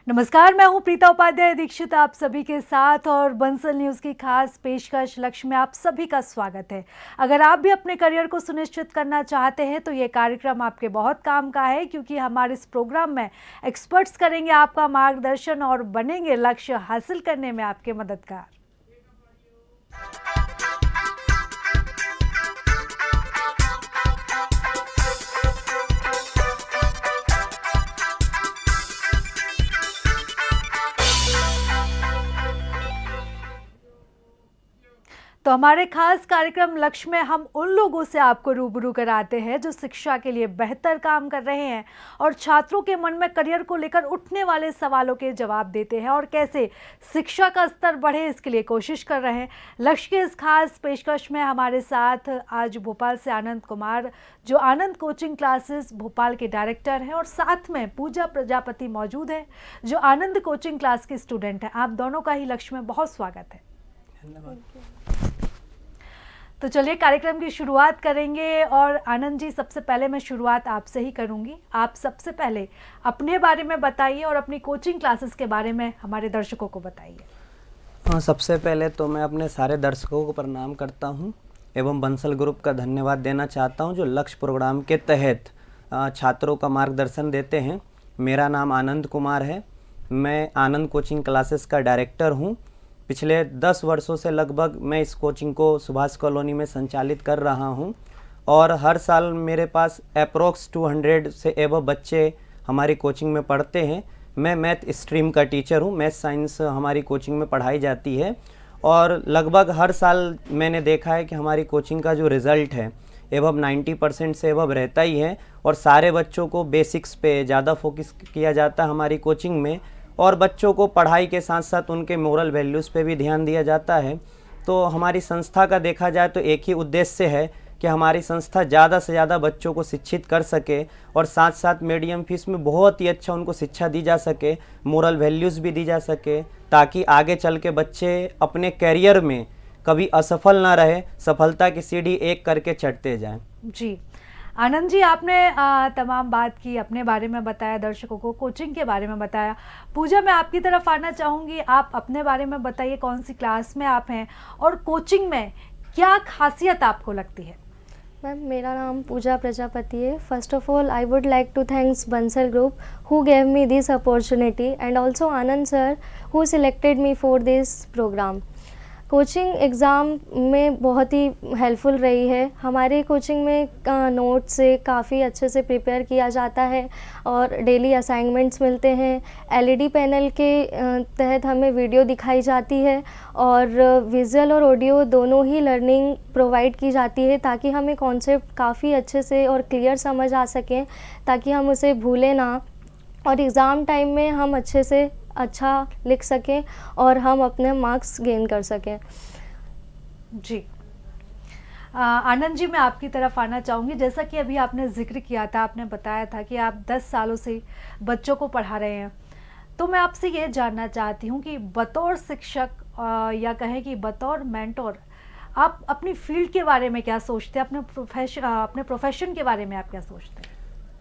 नमस्कार, मैं हूं प्रीता उपाध्याय दीक्षित आप सभी के साथ और बंसल न्यूज़ की खास पेशकश लक्ष्य में आप सभी का स्वागत है। अगर आप भी अपने करियर को सुनिश्चित करना चाहते हैं तो ये कार्यक्रम आपके बहुत काम का है, क्योंकि हमारे इस प्रोग्राम में एक्सपर्ट्स करेंगे आपका मार्गदर्शन और बनेंगे लक्ष्य हासिल करने में आपके मददगार। तो हमारे खास कार्यक्रम लक्ष्य में हम उन लोगों से आपको रूबरू कराते हैं जो शिक्षा के लिए बेहतर काम कर रहे हैं और छात्रों के मन में करियर को लेकर उठने वाले सवालों के जवाब देते हैं और कैसे शिक्षा का स्तर बढ़े इसके लिए कोशिश कर रहे हैं। लक्ष्य के इस खास पेशकश में हमारे साथ आज भोपाल से आनंद कुमार, जो आनंद कोचिंग क्लासेस भोपाल के डायरेक्टर हैं, और साथ में पूजा प्रजापति मौजूद है जो आनंद कोचिंग क्लास की स्टूडेंट है। आप दोनों का ही लक्ष्य में बहुत स्वागत है। तो चलिए कार्यक्रम की शुरुआत करेंगे और आनंद जी, सबसे पहले मैं शुरुआत आपसे ही करूंगी। आप सबसे पहले अपने बारे में बताइए और अपनी कोचिंग क्लासेस के बारे में हमारे दर्शकों को बताइए। हाँ, सबसे पहले तो मैं अपने सारे दर्शकों को प्रणाम करता हूँ एवं बंसल ग्रुप का धन्यवाद देना चाहता हूँ जो लक्ष्य प्रोग्राम के तहत छात्रों का मार्गदर्शन देते हैं। मेरा नाम आनंद कुमार है। मैं आनंद कोचिंग क्लासेस का डायरेक्टर हूँ। पिछले 10 वर्षों से लगभग मैं इस कोचिंग को सुभाष कॉलोनी में संचालित कर रहा हूं और हर साल मेरे पास अप्रोक्स 200 से एवं बच्चे हमारी कोचिंग में पढ़ते हैं। मैं मैथ स्ट्रीम का टीचर हूं। मैथ साइंस हमारी कोचिंग में पढ़ाई जाती है और लगभग हर साल मैंने देखा है कि हमारी कोचिंग का जो रिज़ल्ट है एवं 90% से एवं रहता ही है और सारे बच्चों को बेसिक्स पे ज़्यादा फोकस किया जाता है हमारी कोचिंग में और बच्चों को पढ़ाई के साथ साथ उनके मोरल वैल्यूज़ पे भी ध्यान दिया जाता है। तो हमारी संस्था का देखा जाए तो एक ही उद्देश्य है कि हमारी संस्था ज़्यादा से ज़्यादा बच्चों को शिक्षित कर सके और साथ साथ मीडियम फीस में बहुत ही अच्छा उनको शिक्षा दी जा सके, मोरल वैल्यूज़ भी दी जा सके, ताकि आगे चल के बच्चे अपने कैरियर में कभी असफल ना रहे, सफलता की सीढ़ी एक करके चढ़ते जाएँ। जी आनंद जी, आपने तमाम बात की, अपने बारे में बताया, दर्शकों को कोचिंग के बारे में बताया। पूजा, मैं आपकी तरफ आना चाहूँगी। आप अपने बारे में बताइए, कौन सी क्लास में आप हैं और कोचिंग में क्या खासियत आपको लगती है? मैम, मेरा नाम पूजा प्रजापति है। First of all I would like to thanks Bansal group who gave me this opportunity and also Anand sir who selected me for this program. Coaching exam में बहुत ही हेल्पफुल रही है। हमारे कोचिंग में नोट से काफ़ी अच्छे से प्रिपेयर किया जाता है और डेली असाइनमेंट्स मिलते हैं। एलईडी पैनल के तहत हमें वीडियो दिखाई जाती है और विजुअल और ऑडियो दोनों ही लर्निंग प्रोवाइड की जाती है ताकि हमें कॉन्सेप्ट काफ़ी अच्छे से और क्लियर समझ आ सकें, ताकि हम उसे भूलें ना और एग्ज़ाम टाइम में हम अच्छे से अच्छा लिख सकें और हम अपने मार्क्स गेन कर सकें। जी आनंद जी, मैं आपकी तरफ आना चाहूँगी। जैसा कि अभी आपने जिक्र किया था, आपने बताया था कि आप 10 सालों से बच्चों को पढ़ा रहे हैं, तो मैं आपसे ये जानना चाहती हूँ कि बतौर शिक्षक या कहें कि बतौर मेंटोर, आप अपनी फील्ड के बारे में क्या सोचते हैं? अपने प्रोफेशन के बारे में आप क्या सोचते हैं?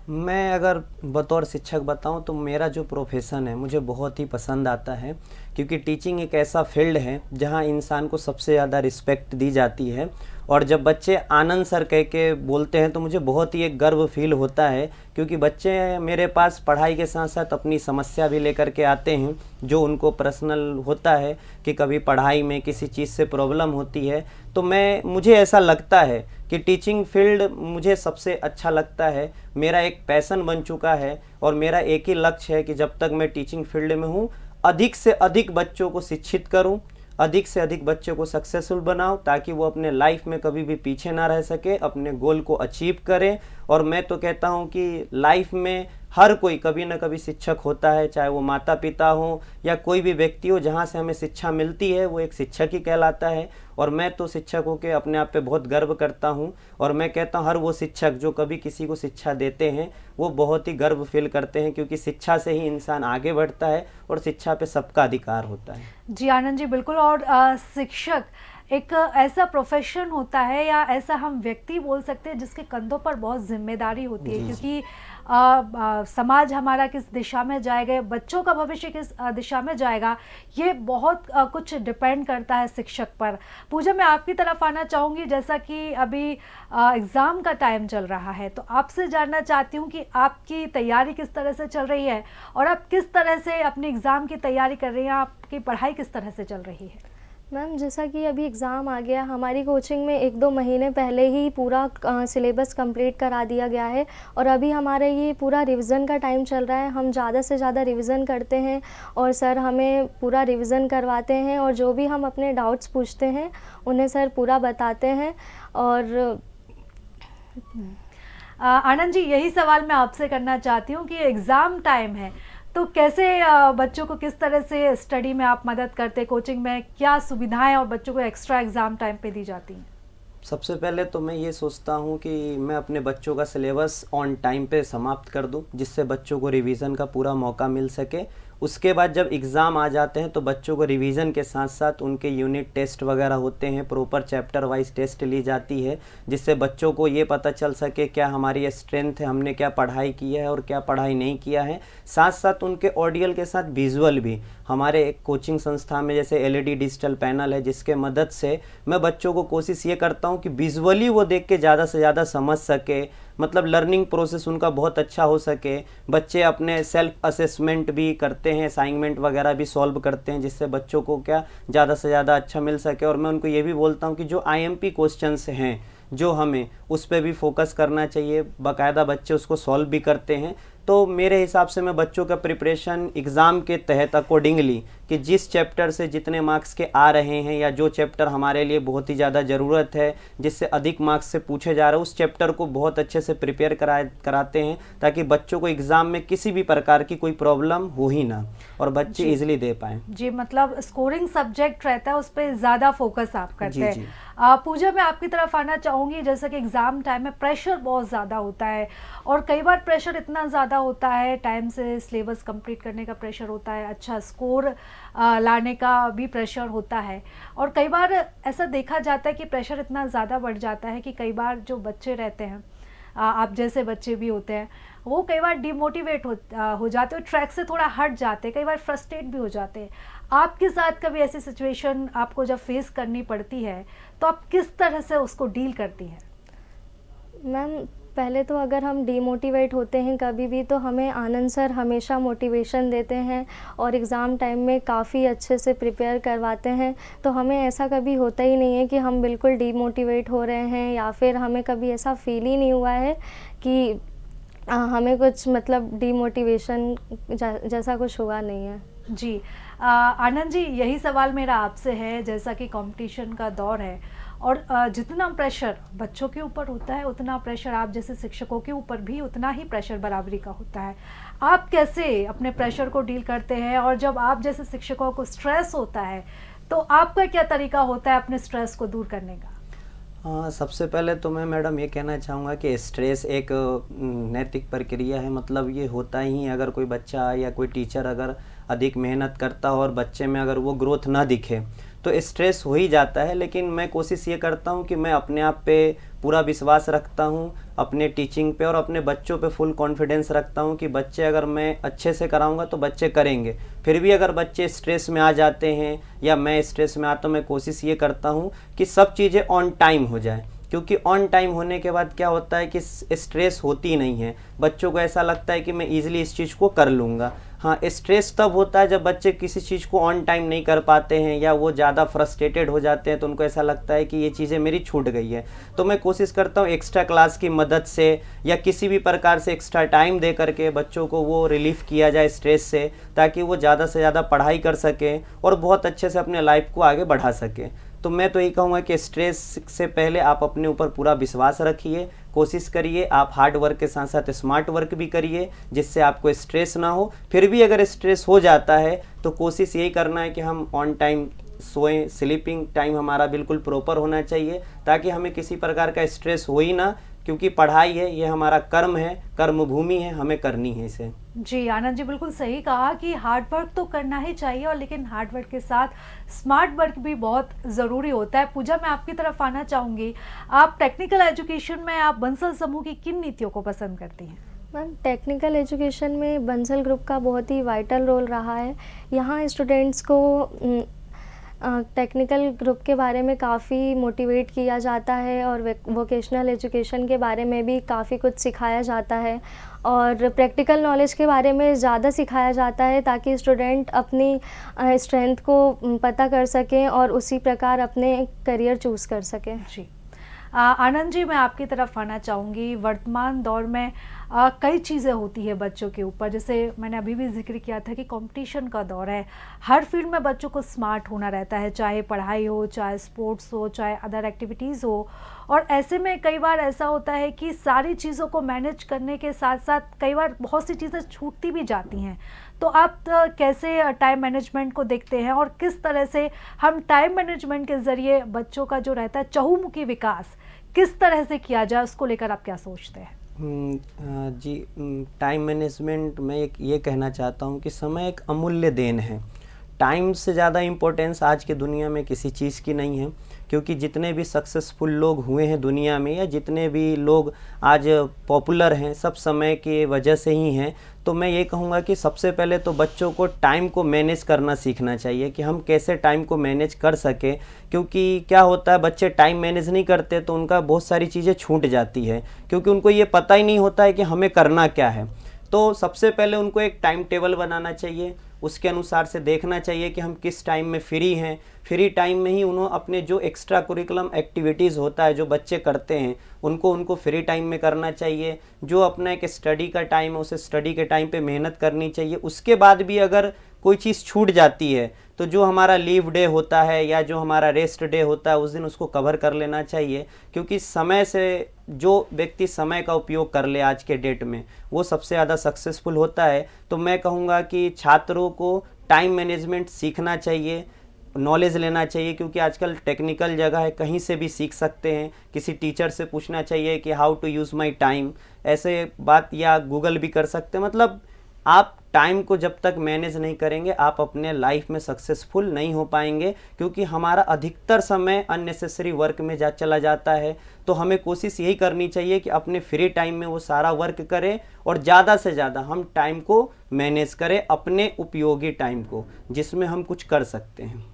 मैं अगर बतौर शिक्षक बताऊं तो मेरा जो प्रोफेशन है मुझे बहुत ही पसंद आता है, क्योंकि टीचिंग एक ऐसा फील्ड है जहां इंसान को सबसे ज़्यादा रिस्पेक्ट दी जाती है। और जब बच्चे आनंद सर कह के बोलते हैं तो मुझे बहुत ही एक गर्व फील होता है, क्योंकि बच्चे मेरे पास पढ़ाई के साथ साथ अपनी समस्या भी लेकर के आते हैं जो उनको पर्सनल होता है कि कभी पढ़ाई में किसी चीज़ से प्रॉब्लम होती है। तो मुझे ऐसा लगता है कि टीचिंग फील्ड मुझे सबसे अच्छा लगता है, मेरा एक पैशन बन चुका है और मेरा एक ही लक्ष्य है कि जब तक मैं टीचिंग फील्ड में हूँ अधिक से अधिक बच्चों को शिक्षित करूँ, अधिक से अधिक बच्चों को सक्सेसफुल बनाओ, ताकि वो अपने लाइफ में कभी भी पीछे ना रह सके, अपने गोल को अचीव करें। और मैं तो कहता हूँ कि लाइफ में हर कोई कभी ना कभी शिक्षक होता है, चाहे वो माता पिता हो या कोई भी व्यक्ति हो। जहाँ से हमें शिक्षा मिलती है वो एक शिक्षक ही कहलाता है और मैं तो शिक्षकों के अपने आप पे बहुत गर्व करता हूँ। और मैं कहता हूँ हर वो शिक्षक जो कभी किसी को शिक्षा देते हैं वो बहुत ही गर्व फील करते हैं, क्योंकि शिक्षा से ही इंसान आगे बढ़ता है और शिक्षा पे सबका अधिकार होता है। जी आनंद जी, बिल्कुल। और शिक्षक एक ऐसा प्रोफेशन होता है या ऐसा हम व्यक्ति बोल सकते हैं जिसके कंधों पर बहुत जिम्मेदारी होती है, क्योंकि समाज हमारा किस दिशा में जाएगा, बच्चों का भविष्य किस दिशा में जाएगा, ये बहुत कुछ डिपेंड करता है शिक्षक पर। पूजा, मैं आपकी तरफ आना चाहूँगी। जैसा कि अभी एग्ज़ाम का टाइम चल रहा है, तो आपसे जानना चाहती हूँ कि आपकी तैयारी किस तरह से चल रही है और आप किस तरह से अपने एग्ज़ाम की तैयारी कर रही हैं, आपकी पढ़ाई किस तरह से चल रही है? मैम, जैसा कि अभी एग्ज़ाम आ गया, हमारी कोचिंग में 1-2 महीने पहले ही पूरा सिलेबस कंप्लीट करा दिया गया है और अभी हमारे ये पूरा रिवीजन का टाइम चल रहा है। हम ज़्यादा से ज़्यादा रिवीजन करते हैं और सर हमें पूरा रिवीजन करवाते हैं और जो भी हम अपने डाउट्स पूछते हैं उन्हें सर पूरा बताते हैं। और आनंद जी, यही सवाल मैं आपसे करना चाहती हूँ कि एग्ज़ाम टाइम है, तो कैसे बच्चों को किस तरह से स्टडी में आप मदद करते हैं? कोचिंग में क्या सुविधाएं और बच्चों को एक्स्ट्रा एग्ज़ाम टाइम पे दी जाती हैं? सबसे पहले तो मैं ये सोचता हूँ कि मैं अपने बच्चों का सिलेबस ऑन टाइम पे समाप्त कर दूँ, जिससे बच्चों को रिवीजन का पूरा मौका मिल सके। उसके बाद जब एग्ज़ाम आ जाते हैं तो बच्चों को रिवीजन के साथ साथ उनके यूनिट टेस्ट वगैरह होते हैं, प्रॉपर चैप्टर वाइज टेस्ट ली जाती है, जिससे बच्चों को ये पता चल सके क्या हमारी स्ट्रेंथ है, हमने क्या पढ़ाई की है और क्या पढ़ाई नहीं किया है। साथ साथ उनके ऑडियल के साथ विजुअल भी हमारे एक कोचिंग संस्था में जैसे LED डिजिटल पैनल है, जिसके मदद से मैं बच्चों को कोशिश ये करता हूँ कि विजुअली वो देख के ज़्यादा से ज़्यादा समझ सके, मतलब लर्निंग प्रोसेस उनका बहुत अच्छा हो सके। बच्चे अपने सेल्फ असेसमेंट भी करते हैं, असाइनमेंट वगैरह भी सॉल्व करते हैं, जिससे बच्चों को क्या ज़्यादा से ज़्यादा अच्छा मिल सके। और मैं उनको ये भी बोलता हूँ कि जो IMP क्वेश्चंस हैं जो हमें उस पर भी फोकस करना चाहिए, बाकायदा बच्चे उसको सॉल्व भी करते हैं। तो मेरे हिसाब से मैं बच्चों का प्रिपरेशन एग्ज़ाम के तहत अकॉर्डिंगली कि जिस चैप्टर से जितने मार्क्स के आ रहे हैं या जो चैप्टर हमारे लिए बहुत ही ज़्यादा ज़रूरत है, जिससे अधिक मार्क्स से पूछे जा रहे हैं, उस चैप्टर को बहुत अच्छे से प्रिपेयर कराते हैं, ताकि बच्चों को एग्ज़ाम में किसी भी प्रकार की कोई प्रॉब्लम हो ही ना और बच्चे ईजिली दे पाएँ। जी, मतलब स्कोरिंग सब्जेक्ट रहता है, उस पर ज़्यादा फोकस आप करते हैं। पूजा, मैं आपकी तरफ आना चाहूँगी। जैसे कि एग्ज़ाम टाइम में प्रेशर बहुत ज़्यादा होता है और कई बार प्रेशर इतना ज़्यादा होता है, टाइम से सिलेबस कंप्लीट करने का प्रेशर होता है, अच्छा स्कोर लाने का भी प्रेशर होता है, और कई बार ऐसा देखा जाता है कि प्रेशर इतना ज़्यादा बढ़ जाता है कि कई बार जो बच्चे रहते हैं, आप जैसे बच्चे भी होते हैं, वो कई बार डिमोटिवेट हो जाते हैं, ट्रैक से थोड़ा हट जाते हैं, कई बार फ्रस्ट्रेट भी हो जाते हैं। आपके साथ कभी ऐसी सिचुएशन आपको जब फेस करनी पड़ती है तो आप किस तरह से उसको डील करती हैं? मैम, पहले तो अगर हम डीमोटिवेट होते हैं कभी भी, तो हमें आनंद सर हमेशा मोटिवेशन देते हैं और एग्ज़ाम टाइम में काफ़ी अच्छे से प्रिपेयर करवाते हैं। तो हमें ऐसा कभी होता ही नहीं है कि हम बिल्कुल डीमोटिवेट हो रहे हैं, या फिर हमें कभी ऐसा फील ही नहीं हुआ है कि हमें कुछ मतलब डीमोटिवेशन जैसा कुछ हुआ नहीं है। जी, आनंद जी, यही सवाल मेरा आपसे है। जैसा कि कंपटीशन का दौर है और जितना प्रेशर बच्चों के ऊपर होता है, उतना प्रेशर आप जैसे शिक्षकों के ऊपर भी उतना ही प्रेशर बराबरी का होता है। आप कैसे अपने प्रेशर को डील करते हैं, और जब आप जैसे शिक्षकों को स्ट्रेस होता है तो आपका क्या तरीका होता है अपने स्ट्रेस को दूर करने का? हाँ, सबसे पहले तो मैं मैडम ये कहना चाहूँगा कि स्ट्रेस एक नैतिक प्रक्रिया है। मतलब ये होता ही, अगर कोई बच्चा या कोई टीचर अगर अधिक मेहनत करता हो और बच्चे में अगर वो ग्रोथ ना दिखे तो स्ट्रेस हो ही जाता है। लेकिन मैं कोशिश ये करता हूँ कि मैं अपने आप पे पूरा विश्वास रखता हूँ, अपने टीचिंग पे और अपने बच्चों पे फुल कॉन्फिडेंस रखता हूँ कि बच्चे अगर मैं अच्छे से कराऊंगा तो बच्चे करेंगे। फिर भी अगर बच्चे स्ट्रेस में आ जाते हैं या मैं स्ट्रेस में आता हूँ, मैं कोशिश ये करता हूँ कि सब चीज़ें ऑन टाइम हो जाए, क्योंकि ऑन टाइम होने के बाद क्या होता है कि स्ट्रेस होती नहीं है। बच्चों को ऐसा लगता है कि मैं ईजिली इस चीज़ को कर लूँगा। हाँ, स्ट्रेस तब होता है जब बच्चे किसी चीज़ को ऑन टाइम नहीं कर पाते हैं या वो ज़्यादा फ्रस्ट्रेटेड हो जाते हैं, तो उनको ऐसा लगता है कि ये चीज़ें मेरी छूट गई है। तो मैं कोशिश करता हूँ एक्स्ट्रा क्लास की मदद से या किसी भी प्रकार से एक्स्ट्रा टाइम दे करके बच्चों को वो रिलीफ़ किया जाए स्ट्रेस से, ताकि वो ज़्यादा से ज़्यादा पढ़ाई कर सकें और बहुत अच्छे से अपने लाइफ को आगे बढ़ा सकें। तो मैं तो यही कहूँगा कि स्ट्रेस से पहले आप अपने ऊपर पूरा विश्वास रखिए, कोशिश करिए, आप हार्ड वर्क के साथ साथ स्मार्ट वर्क भी करिए, जिससे आपको स्ट्रेस ना हो। फिर भी अगर स्ट्रेस हो जाता है तो कोशिश यही करना है कि हम ऑन टाइम सोएं, स्लीपिंग टाइम हमारा बिल्कुल प्रॉपर होना चाहिए, ताकि हमें किसी प्रकार का स्ट्रेस हो ही ना, क्योंकि पढ़ाई है, ये हमारा कर्म है, कर्म भूमि है, हमें करनी है इसे। जी आनंद जी, बिल्कुल सही कहा कि हार्ड वर्क तो करना ही चाहिए, और लेकिन हार्ड वर्क के साथ स्मार्ट वर्क भी बहुत ज़रूरी होता है। पूजा, मैं आपकी तरफ आना चाहूँगी। आप टेक्निकल एजुकेशन में आप बंसल समूह की किन नीतियों को पसंद करती हैं? मैम टेक्निकल एजुकेशन में बंसल ग्रुप का बहुत ही वाइटल रोल रहा है। यहाँ स्टूडेंट्स को टेक्निकल ग्रुप के बारे में काफ़ी मोटिवेट किया जाता है और वोकेशनल एजुकेशन के बारे में भी काफ़ी कुछ सिखाया जाता है और प्रैक्टिकल नॉलेज के बारे में ज़्यादा सिखाया जाता है ताकि स्टूडेंट अपनी स्ट्रेंथ को पता कर सकें और उसी प्रकार अपने करियर चूज़ कर सकें। जी आनंद जी, मैं आपकी तरफ आना चाहूँगी। वर्तमान दौर में कई चीज़ें होती है बच्चों के ऊपर, जैसे मैंने अभी भी जिक्र किया था कि कंपटीशन का दौर है। हर फील्ड में बच्चों को स्मार्ट होना रहता है, चाहे पढ़ाई हो, चाहे स्पोर्ट्स हो, चाहे अदर एक्टिविटीज़ हो। और ऐसे में कई बार ऐसा होता है कि सारी चीज़ों को मैनेज करने के साथ साथ कई बार बहुत सी चीज़ें छूटती भी जाती हैं। तो आप कैसे टाइम मैनेजमेंट को देखते हैं और किस तरह से हम टाइम मैनेजमेंट के ज़रिए बच्चों का जो रहता है चहुमुखी विकास किस तरह से किया जाए, उसको लेकर आप क्या सोचते हैं? जी, टाइम मैनेजमेंट मैं ये कहना चाहता हूँ कि समय एक अमूल्य देन है। टाइम से ज़्यादा इम्पोर्टेंस आज के दुनिया में किसी चीज़ की नहीं है, क्योंकि जितने भी सक्सेसफुल लोग हुए हैं दुनिया में या जितने भी लोग आज पॉपुलर हैं, सब समय की वजह से ही हैं। तो मैं ये कहूँगा कि सबसे पहले तो बच्चों को टाइम को मैनेज करना सीखना चाहिए कि हम कैसे टाइम को मैनेज कर सकें, क्योंकि क्या होता है बच्चे टाइम मैनेज नहीं करते तो उनका बहुत सारी चीज़ें छूट जाती है, क्योंकि उनको ये पता ही नहीं होता है कि हमें करना क्या है। तो सबसे पहले उनको एक टाइम टेबल बनाना चाहिए, उसके अनुसार से देखना चाहिए कि हम किस टाइम में फ्री हैं। फ्री टाइम में ही उन्होंने अपने जो एक्स्ट्रा करिकुलम एक्टिविटीज़ होता है जो बच्चे करते हैं उनको फ्री टाइम में करना चाहिए। जो अपना एक स्टडी का टाइम है उसे स्टडी के टाइम पे मेहनत करनी चाहिए। उसके बाद भी अगर कोई चीज़ छूट जाती है तो जो हमारा लीव डे होता है या जो हमारा रेस्ट डे होता है उस दिन उसको कवर कर लेना चाहिए, क्योंकि समय से जो व्यक्ति समय का उपयोग कर ले आज के डेट में वो सबसे ज़्यादा सक्सेसफुल होता है। तो मैं कहूँगा कि छात्रों को टाइम मैनेजमेंट सीखना चाहिए, नॉलेज लेना चाहिए, क्योंकि आजकल टेक्निकल जगह है, कहीं से भी सीख सकते हैं। किसी टीचर से पूछना चाहिए कि how to use my time, ऐसे बात, या गूगल भी कर सकते हैं। मतलब आप टाइम को जब तक मैनेज नहीं करेंगे आप अपने लाइफ में सक्सेसफुल नहीं हो पाएंगे, क्योंकि हमारा अधिकतर समय अननेसेसरी वर्क में चला जाता है। तो हमें कोशिश यही करनी चाहिए कि अपने फ्री टाइम में वो सारा वर्क करें और ज़्यादा से ज़्यादा हम टाइम को मैनेज करें, अपने उपयोगी टाइम को, जिसमें हम कुछ कर सकते हैं।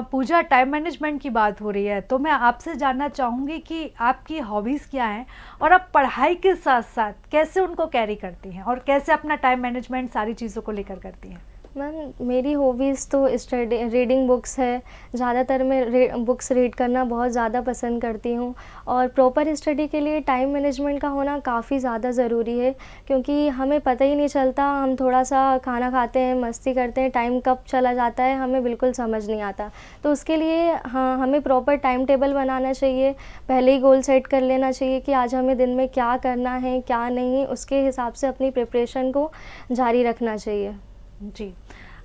पूजा, टाइम मैनेजमेंट की बात हो रही है तो मैं आपसे जानना चाहूँगी कि आपकी हॉबीज़ क्या हैं और आप पढ़ाई के साथ साथ कैसे उनको कैरी करती हैं और कैसे अपना टाइम मैनेजमेंट सारी चीज़ों को लेकर करती हैं? मैम मेरी हॉबीज़ तो रीडिंग बुक्स है। ज़्यादातर मैं बुक्स रीड करना बहुत ज़्यादा पसंद करती हूँ और प्रॉपर स्टडी के लिए टाइम मैनेजमेंट का होना काफ़ी ज़्यादा ज़रूरी है, क्योंकि हमें पता ही नहीं चलता, हम थोड़ा सा खाना खाते हैं, मस्ती करते हैं, टाइम कब चला जाता है हमें बिल्कुल समझ नहीं आता। तो उसके लिए हाँ, हमें प्रॉपर टाइम टेबल बनाना चाहिए, पहले ही गोल सेट कर लेना चाहिए कि आज हमें दिन में क्या करना है क्या नहीं, उसके हिसाब से अपनी प्रिपरेशन को जारी रखना चाहिए। जी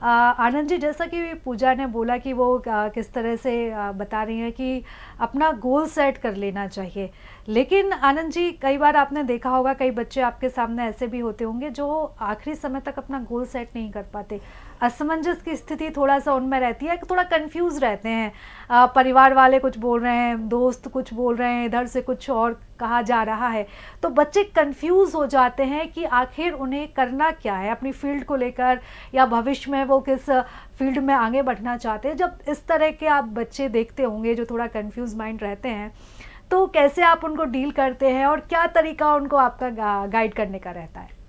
आनंद जी, जैसा कि पूजा ने बोला कि वो किस तरह से बता रही हैं कि अपना गोल सेट कर लेना चाहिए, लेकिन आनंद जी कई बार आपने देखा होगा कई बच्चे आपके सामने ऐसे भी होते होंगे जो आखिरी समय तक अपना गोल सेट नहीं कर पाते। असमंजस की स्थिति थोड़ा सा उनमें रहती है, थोड़ा कंफ्यूज रहते हैं। परिवार वाले कुछ बोल रहे हैं, दोस्त कुछ बोल रहे हैं, इधर से कुछ और कहा जा रहा है, तो बच्चे कंफ्यूज हो जाते हैं कि आखिर उन्हें करना क्या है अपनी फील्ड को लेकर, या भविष्य में वो किस फील्ड में आगे बढ़ना चाहते हैं। जब इस तरह के आप बच्चे देखते होंगे जो थोड़ा कंफ्यूज माइंड रहते हैं, तो कैसे आप उनको डील करते हैं और क्या तरीका उनको आपका गाइड करने का रहता है?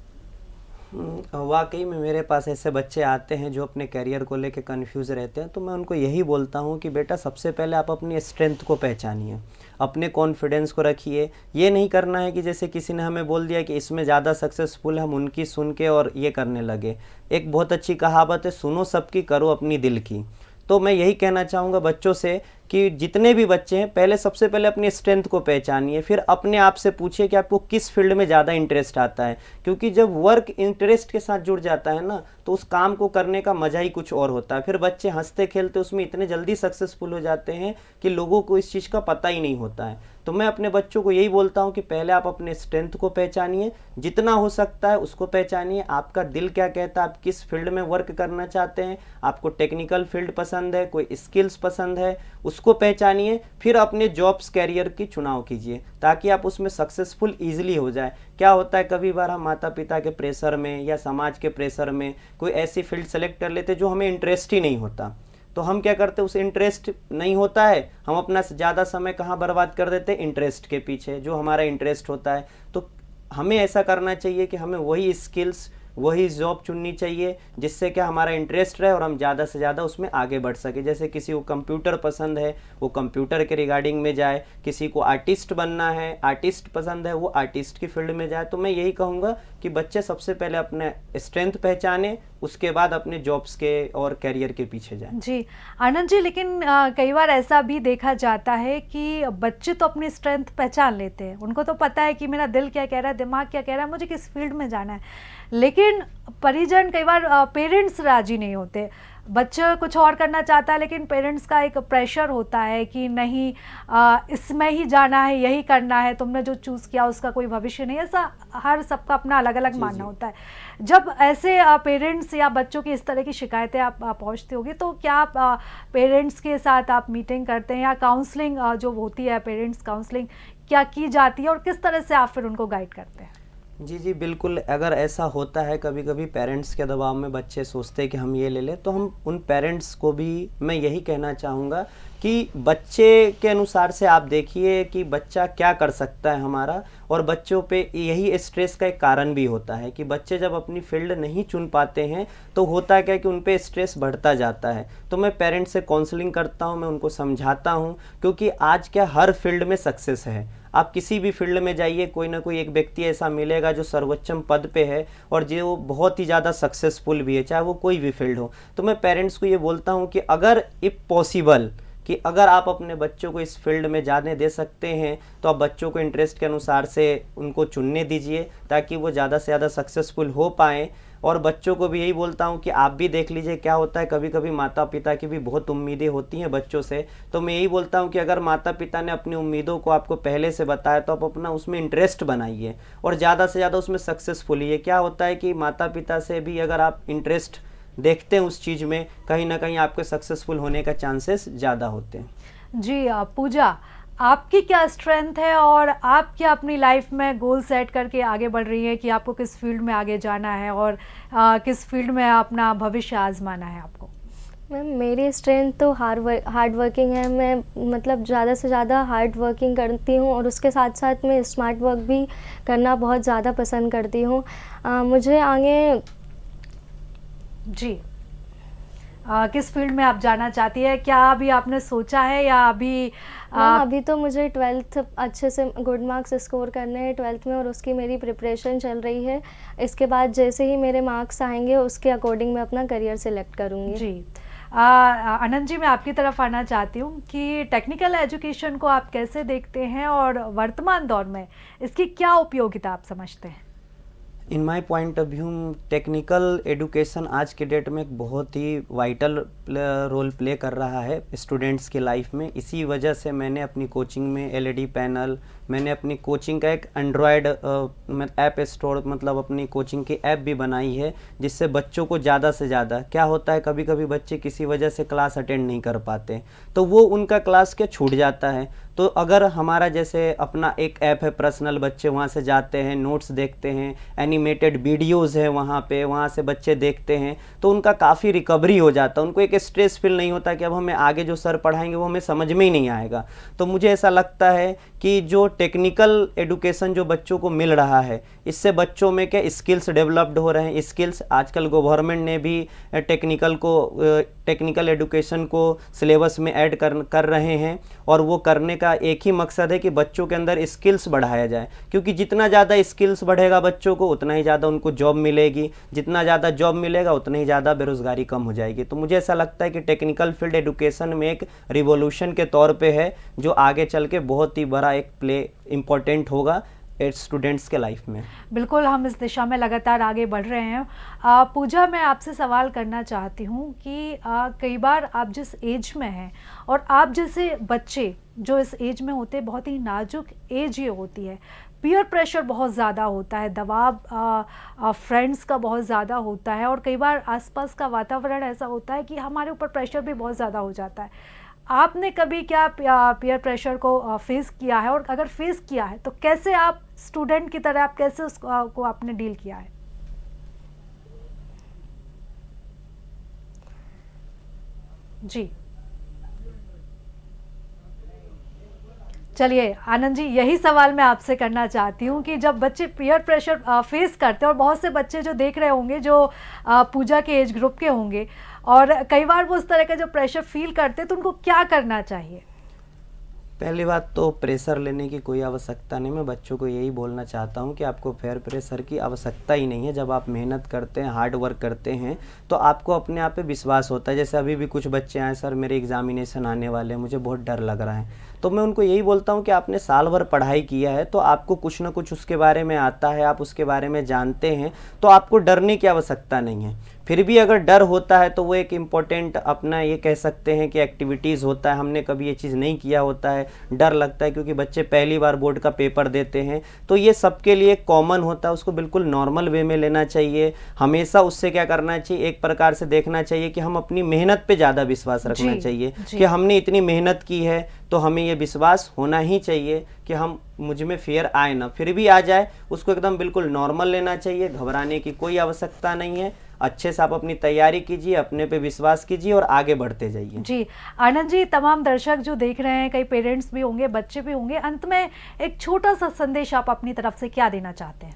वाकई में मेरे पास ऐसे बच्चे आते हैं जो अपने करियर को लेकर कंफ्यूज रहते हैं। तो मैं उनको यही बोलता हूँ कि बेटा सबसे पहले आप अपनी स्ट्रेंथ को पहचानिए, अपने कॉन्फिडेंस को रखिए। ये नहीं करना है कि जैसे किसी ने हमें बोल दिया कि इसमें ज़्यादा सक्सेसफुल हम उनकी सुन के और ये करने लगे। एक बहुत अच्छी कहावत है, सुनो सबकी करो अपनी दिल की। तो मैं यही कहना चाहूँगा बच्चों से कि जितने भी बच्चे हैं पहले सबसे पहले अपनी स्ट्रेंथ को पहचानिए, फिर अपने आप से पूछिए कि आपको किस फील्ड में ज़्यादा इंटरेस्ट आता है, क्योंकि जब वर्क इंटरेस्ट के साथ जुड़ जाता है ना तो उस काम को करने का मज़ा ही कुछ और होता है। फिर बच्चे हंसते खेलते उसमें इतने जल्दी सक्सेसफुल हो जाते हैं कि लोगों को इस चीज़ का पता ही नहीं होता है। तो मैं अपने बच्चों को यही बोलता हूँ कि पहले आप अपने स्ट्रेंथ को पहचानिए, जितना हो सकता है उसको पहचानिए। आपका दिल क्या कहता है, आप किस फील्ड में वर्क करना चाहते हैं, आपको टेक्निकल फील्ड पसंद है, कोई स्किल्स पसंद है, उसको पहचानिए, फिर अपने जॉब्स कैरियर की चुनाव कीजिए ताकि आप उसमें सक्सेसफुल ईजिली हो जाए। क्या होता है, कभी बार हम माता पिता के प्रेशर में या समाज के प्रेशर में कोई ऐसी फील्ड सेलेक्ट कर लेते जो हमें इंटरेस्ट ही नहीं होता, तो हम क्या करते, उस इंटरेस्ट नहीं होता है, हम अपना ज़्यादा समय कहाँ बर्बाद कर देते हैं, इंटरेस्ट के पीछे, जो हमारा इंटरेस्ट होता है। तो हमें ऐसा करना चाहिए कि हमें वही स्किल्स, वही जॉब चुननी चाहिए जिससे क्या हमारा इंटरेस्ट रहे और हम ज़्यादा से ज़्यादा उसमें आगे बढ़ सके। जैसे किसी को कंप्यूटर पसंद है वो कंप्यूटर के रिगार्डिंग में जाए, किसी को आर्टिस्ट बनना है, आर्टिस्ट पसंद है वो आर्टिस्ट की फील्ड में जाए। तो मैं यही कहूँगा कि बच्चे सबसे पहले अपने स्ट्रेंथ पहचाने, उसके बाद अपने जॉब्स के और करियर के पीछे जाएं। जी आनंद जी, लेकिन कई बार ऐसा भी देखा जाता है कि बच्चे तो अपनी स्ट्रेंथ पहचान लेते हैं, उनको तो पता है कि मेरा दिल क्या कह रहा है, दिमाग क्या कह रहा है, मुझे किस फील्ड में जाना है, लेकिन परिजन, कई बार पेरेंट्स राजी नहीं होते। बच्चा कुछ और करना चाहता है लेकिन पेरेंट्स का एक प्रेशर होता है कि नहीं इसमें ही जाना है, यही करना है, तुमने जो चूज़ किया उसका कोई भविष्य नहीं। ऐसा हर सबका अपना अलग अलग मानना होता है। जब ऐसे पेरेंट्स या बच्चों की इस तरह की शिकायतें आप पहुंचती होगी तो क्या आप पेरेंट्स के साथ आप मीटिंग करते हैं या काउंसलिंग जो होती है, पेरेंट्स काउंसलिंग क्या की जाती है और किस तरह से आप फिर उनको गाइड करते हैं? जी बिल्कुल, अगर ऐसा होता है कभी कभी पेरेंट्स के दबाव में बच्चे सोचते हैं कि हम ये ले लें, तो हम उन पेरेंट्स को भी मैं यही कहना चाहूँगा कि बच्चे के अनुसार से आप देखिए कि बच्चा क्या कर सकता है हमारा। और बच्चों पे यही स्ट्रेस का एक कारण भी होता है कि बच्चे जब अपनी फील्ड नहीं चुन पाते हैं तो होता क्या है कि उन पे स्ट्रेस बढ़ता जाता है। तो मैं पेरेंट्स से काउंसलिंग करता हूँ, मैं उनको समझाता हूँ, क्योंकि आज क्या हर फील्ड में सक्सेस है। आप किसी भी फील्ड में जाइए, कोई ना कोई एक व्यक्ति ऐसा मिलेगा जो सर्वोच्चम पद पे है और जो बहुत ही ज़्यादा सक्सेसफुल भी है, चाहे वो कोई भी फील्ड हो। तो मैं पेरेंट्स को ये बोलता हूँ कि अगर इफ पॉसिबल कि अगर आप अपने बच्चों को इस फील्ड में जाने दे सकते हैं तो आप बच्चों को इंटरेस्ट के अनुसार से उनको चुनने दीजिए ताकि वो ज़्यादा से ज़्यादा सक्सेसफुल हो पाएँ। और बच्चों को भी यही बोलता हूँ कि आप भी देख लीजिए क्या होता है, कभी कभी माता पिता की भी बहुत उम्मीदें होती हैं बच्चों से। तो मैं यही बोलता हूँ कि अगर माता पिता ने अपनी उम्मीदों को आपको पहले से बताया तो आप अपना उसमें इंटरेस्ट बनाइए और ज़्यादा से ज़्यादा उसमें सक्सेसफुल होइए। क्या होता है कि माता पिता से भी अगर आप इंटरेस्ट देखते हैं उस चीज़ में, कहीं ना कहीं आपके सक्सेसफुल होने का चांसेस ज़्यादा होते हैं। जी पूजा, आपकी क्या स्ट्रेंथ है और आप क्या अपनी लाइफ में गोल सेट करके आगे बढ़ रही हैं कि आपको किस फील्ड में आगे जाना है और किस फील्ड में अपना भविष्य आजमाना है आपको? मैम मेरी स्ट्रेंथ तो हार्ड वर्किंग है। मैं मतलब ज़्यादा से ज़्यादा हार्ड वर्किंग करती हूँ और उसके साथ साथ मैं स्मार्ट वर्क भी करना बहुत ज़्यादा पसंद करती हूँ। मुझे आगे जी किस फील्ड में आप जाना चाहती है? क्या अभी आपने सोचा है या अभी अभी तो मुझे 12th अच्छे से गुड मार्क्स स्कोर करने हैं 12th में और उसकी मेरी प्रिपरेशन चल रही है। इसके बाद जैसे ही मेरे मार्क्स आएंगे उसके अकॉर्डिंग मैं अपना करियर सिलेक्ट करूँगी। जी आनंद जी, मैं आपकी तरफ आना चाहती हूँ कि टेक्निकल एजुकेशन को आप कैसे देखते हैं और वर्तमान दौर में इसकी क्या उपयोगिता आप समझते हैं? In my point of view technical education आज के डेट में एक बहुत ही वाइटल रोल प्ले कर रहा है स्टूडेंट्स की लाइफ में। इसी वजह से मैंने अपनी कोचिंग में एलईडी पैनल, मैंने अपनी कोचिंग का एक एंड्रॉयड ऐप स्टोर मतलब अपनी कोचिंग की ऐप भी बनाई है, जिससे बच्चों को ज़्यादा से ज़्यादा क्या होता है कभी कभी बच्चे किसी वजह से क्लास अटेंड नहीं कर पाते तो वो उनका क्लास क्या छूट जाता है। तो अगर हमारा जैसे अपना एक ऐप है पर्सनल, बच्चे वहाँ से जाते हैं, नोट्स देखते हैं, एनिमेटेड वीडियोज़ है वहाँ से बच्चे देखते हैं, तो उनका काफ़ी रिकवरी हो जाता है। उनको एक स्ट्रेस फील नहीं होता कि अब हमें आगे जो सर पढ़ाएंगे वो हमें समझ में ही नहीं आएगा। तो मुझे ऐसा लगता है कि जो टेक्निकल एडुकेशन जो बच्चों को मिल रहा है इससे बच्चों में क्या स्किल्स डेवलप्ड हो रहे हैं। स्किल्स आजकल गवर्नमेंट ने भी टेक्निकल एडुकेशन को सिलेबस में ऐड कर रहे हैं और वो करने का एक ही मकसद है कि बच्चों के अंदर स्किल्स बढ़ाया जाए, क्योंकि जितना ज़्यादा स्किल्स बढ़ेगा बच्चों को उतना ही ज़्यादा उनको जॉब मिलेगी, जितना ज़्यादा जॉब मिलेगा उतना ही ज़्यादा बेरोज़गारी कम हो जाएगी। तो मुझे ऐसा लगता है कि टेक्निकल फील्ड एडुकेशन में एक रिवॉल्यूशन के तौर पे है जो आगे चल के बहुत ही बड़ा एक प्ले इम्पोर्टेंट होगा स्टूडेंट्स के लाइफ में। बिल्कुल, हम इस दिशा में लगातार आगे बढ़ रहे हैं। पूजा, मैं आपसे सवाल करना चाहती हूँ कि कई बार आप जिस एज में हैं और आप जैसे बच्चे जो इस एज में होते हैं, बहुत ही नाजुक एज ये होती है, पीयर प्रेशर बहुत ज़्यादा होता है, दबाव फ्रेंड्स का बहुत ज़्यादा होता है और कई बार आसपास का वातावरण ऐसा होता है कि हमारे ऊपर प्रेशर भी बहुत ज़्यादा हो जाता है। आपने कभी क्या पीयर प्रेशर को फेस किया है, और अगर फेस किया है तो कैसे आप स्टूडेंट की तरह आप कैसे उसको को आपने डील किया है? जी चलिए आनंद जी, यही सवाल मैं आपसे करना चाहती हूँ कि जब बच्चे पीयर प्रेशर फेस करते हैं, और बहुत से बच्चे जो देख रहे होंगे जो पूजा के एज ग्रुप के होंगे, और कई बार वो उस तरह का जो प्रेशर फील करते हैं, तो उनको क्या करना चाहिए? पहली बात तो प्रेशर लेने की कोई आवश्यकता नहीं। मैं बच्चों को यही बोलना चाहता हूँ कि आपको फेयर प्रेशर की आवश्यकता ही नहीं है। जब आप मेहनत करते हैं, हार्ड वर्क करते हैं, तो आपको अपने आप पे विश्वास होता है। जैसे अभी भी कुछ बच्चे आए, सर मेरे एग्जामिनेशन आने वाले हैं, मुझे बहुत डर लग रहा है, तो मैं उनको यही बोलता हूँ कि आपने साल भर पढ़ाई किया है, तो आपको कुछ ना कुछ उसके बारे में आता है, आप उसके बारे में जानते हैं, तो आपको डरने की आवश्यकता नहीं है। फिर भी अगर डर होता है तो वो एक इम्पोर्टेंट अपना ये कह सकते हैं कि एक्टिविटीज़ होता है। हमने कभी ये चीज़ नहीं किया होता है, डर लगता है, क्योंकि बच्चे पहली बार बोर्ड का पेपर देते हैं, तो ये सबके लिए कॉमन होता है। उसको बिल्कुल नॉर्मल वे में लेना चाहिए। हमेशा उससे क्या करना चाहिए, एक प्रकार से देखना चाहिए कि हम अपनी मेहनत पे ज़्यादा विश्वास रखना चाहिए कि हमने इतनी मेहनत की है, तो हमें ये विश्वास होना ही चाहिए कि हम मुझ में फियर आए ना, फिर भी आ जाए, उसको एकदम बिल्कुल नॉर्मल लेना चाहिए। घबराने की कोई आवश्यकता नहीं है। अच्छे से आप अपनी तैयारी कीजिए, अपने पे विश्वास कीजिए और आगे बढ़ते जाइए। जी आनंद जी, तमाम दर्शक जो देख रहे हैं, कई पेरेंट्स भी होंगे, बच्चे भी होंगे, अंत में एक छोटा सा संदेश आप अपनी तरफ से क्या देना चाहते हैं?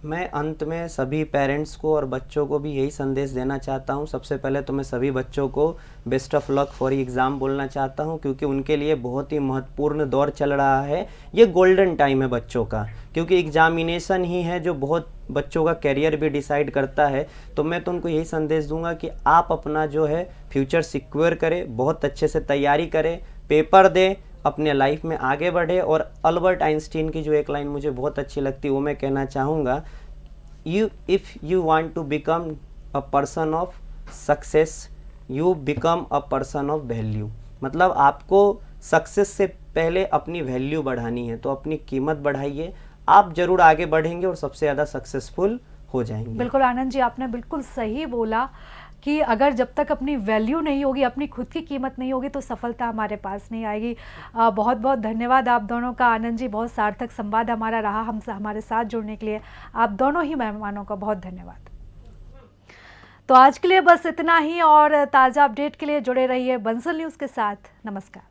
मैं अंत में सभी पेरेंट्स को और बच्चों को भी यही संदेश देना चाहता हूं। सबसे पहले तो मैं सभी बच्चों को best of luck for exam बोलना चाहता हूं, क्योंकि उनके लिए बहुत ही महत्वपूर्ण दौर चल रहा है। ये गोल्डन टाइम है बच्चों का, क्योंकि एग्जामिनेशन ही है जो बहुत बच्चों का करियर भी डिसाइड करता है। तो मैं तो उनको यही संदेश दूंगा कि आप अपना जो है फ्यूचर सिक्योर करें, बहुत अच्छे से तैयारी करें, पेपर दें, अपने लाइफ में आगे बढ़े। और अल्बर्ट आइंस्टीन की जो एक लाइन मुझे बहुत अच्छी लगती है, वो मैं कहना चाहूँगा, if you want to become a person of success, you become a person of value. मतलब आपको सक्सेस से पहले अपनी वैल्यू बढ़ानी है, तो अपनी कीमत बढ़ाइए, आप जरूर आगे बढ़ेंगे और सबसे ज़्यादा सक्सेसफुल हो जाएंगे। बिल्कुल आनंद जी, आपने बिल्कुल सही बोला कि अगर जब तक अपनी वैल्यू नहीं होगी, अपनी खुद की कीमत नहीं होगी, तो सफलता हमारे पास नहीं आएगी। बहुत बहुत धन्यवाद आप दोनों का। आनंद जी, बहुत सार्थक संवाद हमारा रहा, हमसे हमारे साथ जुड़ने के लिए आप दोनों ही मेहमानों का बहुत धन्यवाद। तो आज के लिए बस इतना ही, और ताज़ा अपडेट के लिए जुड़े रहिए बंसल न्यूज़ के साथ। नमस्कार।